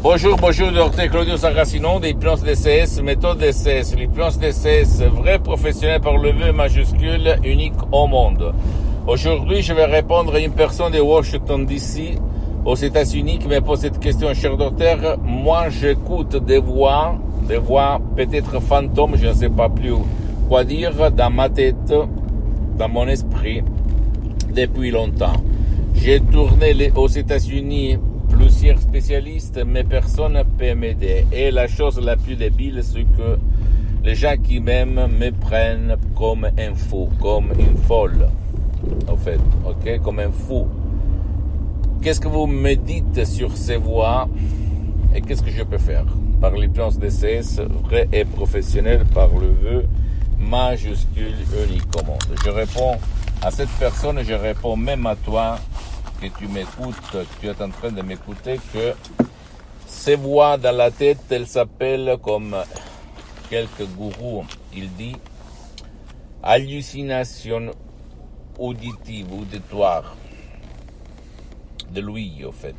Bonjour, docteur Claudio Saracino d'Hypnose DCS, méthode DCS, l'hypnose DCS, vrai professionnel par le V majuscule, unique au monde. Aujourd'hui, je vais répondre à une personne de Washington DC, aux États-Unis, qui me pose cette question, cher docteur. Moi, j'écoute des voix peut-être fantômes, je ne sais pas plus quoi dire, dans ma tête, dans mon esprit, depuis longtemps. J'ai tourné aux États-Unis plusieurs spécialistes, mais personne ne peut m'aider. Et la chose la plus débile, c'est que les gens qui m'aiment me prennent comme un fou, comme une folle, en fait, ok, comme un fou. Qu'est-ce que vous me dites sur ces voix et qu'est-ce que je peux faire? Par l'hypnose DCS, vrai et professionnel, par le vœu majuscule unique au monde. Je réponds à cette personne, je réponds même à toi, que tu m'écoutes, que tu es en train de m'écouter, que ces voix dans la tête, elles s'appellent, comme quelques gourous, il dit, hallucination auditive, auditoire, de l'ouïe, au fait.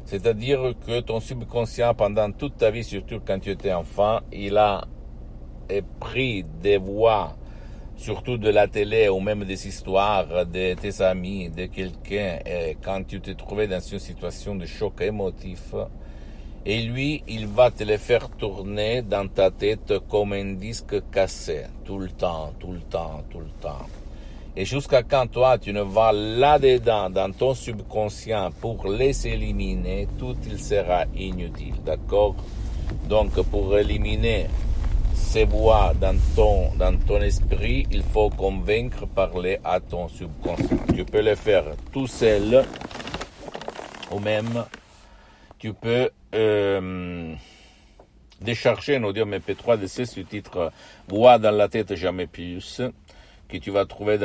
C'est-à-dire que ton subconscient, pendant toute ta vie, surtout quand tu étais enfant, il a pris des voix, surtout de la télé ou même des histoires de tes amis, de quelqu'un, quand tu te trouvais dans une situation de choc émotif, et lui, il va te les faire tourner dans ta tête comme un disque cassé, tout le temps. Et jusqu'à quand toi, tu ne vas là-dedans, dans ton subconscient, pour les éliminer, tout il sera inutile, d'accord? Donc, pour éliminer ces voix dans ton esprit, il faut convaincre, parler à ton subconscient. Tu peux le faire tout seul, ou même tu peux décharger un audio MP3 de ce sous-titre Voix dans la tête jamais plus, que tu vas trouver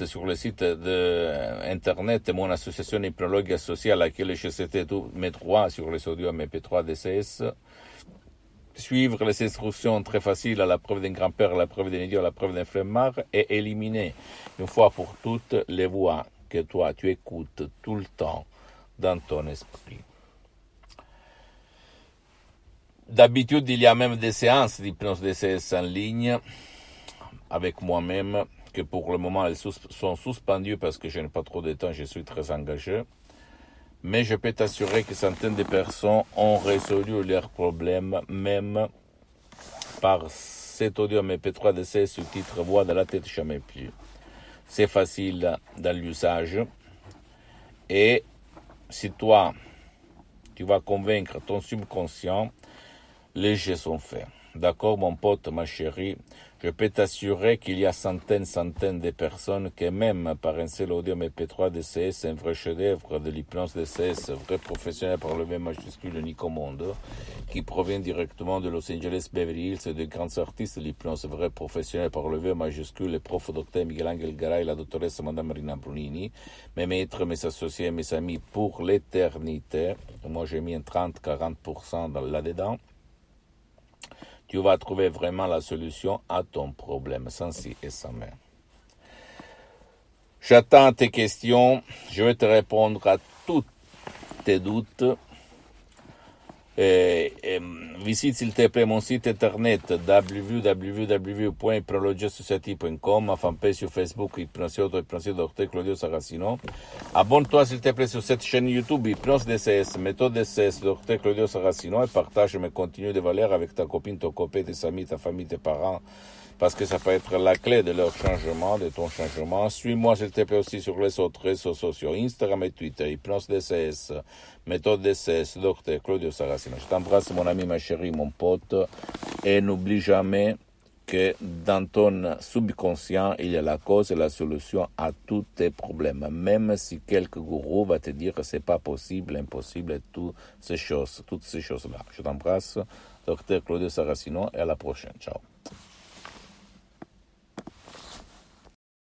sur le site de internet de mon association hypnologue associée à laquelle je cite tous mes droits sur les audios MP3 DCS. Suivre les instructions très faciles à la preuve d'un grand-père, à la preuve d'un idiot, à la preuve d'un flemmard, et éliminer une fois pour toutes les voix que toi tu écoutes tout le temps dans ton esprit. D'habitude, il y a même des séances d'hypnose DCS en ligne avec moi-même, que pour le moment elles sont suspendues parce que je n'ai pas trop de temps, je suis très engagé. Mais je peux t'assurer que centaines de personnes ont résolu leurs problèmes, même par cet audio MP3 de ces sous-titres Voix de la tête jamais plus. C'est facile dans l'usage. Et si toi, tu vas convaincre ton subconscient, les jeux sont faits. D'accord, mon pote, ma chérie, je peux t'assurer qu'il y a centaines de personnes qui, même par un seul audio MP3 DCS, un vrai chef-d'œuvre de l'hypnose DCS, vrai professionnel par le V majuscule unique au monde, qui provient directement de Los Angeles, Beverly Hills, et de grands artistes de l'hypnose, vrai professionnel par le V majuscule, le prof docteur Miguel Angel Garay, la doctoresse Madame Marina Brunini, mes maîtres, mes associés, mes amis pour l'éternité. Moi, j'ai mis un 30-40% là-dedans. Tu vas trouver vraiment la solution à ton problème, sans si et sans mais. J'attends tes questions, je vais te répondre à tous tes doutes. Visite s'il te plaît mon site internet www.hypnologiasociety.com, ma fanpage sur Facebook Hypnose Docteur Claudio Saracino. Abonne-toi s'il te plaît sur cette chaîne YouTube Hypnose DCS, méthode DCS Docteur Claudio Saracino, et partage mes contenus de valeur avec ta copine, ton copain, tes amis, ta famille, tes parents, parce que ça peut être la clé de leur changement, de ton changement. Suis-moi s'il te plaît aussi sur les autres réseaux sociaux, Instagram et Twitter, Hypnose DCS, méthode DCS, Docteur Claudio Saracino. Je t'embrasse mon ami, ma chérie, mon pote, et n'oublie jamais que dans ton subconscient, il y a la cause et la solution à tous tes problèmes. Même si quelques gourous va te dire que c'est pas possible, impossible, et toutes ces choses-là. Je t'embrasse, Docteur Claudio Saracino, et à la prochaine. Ciao.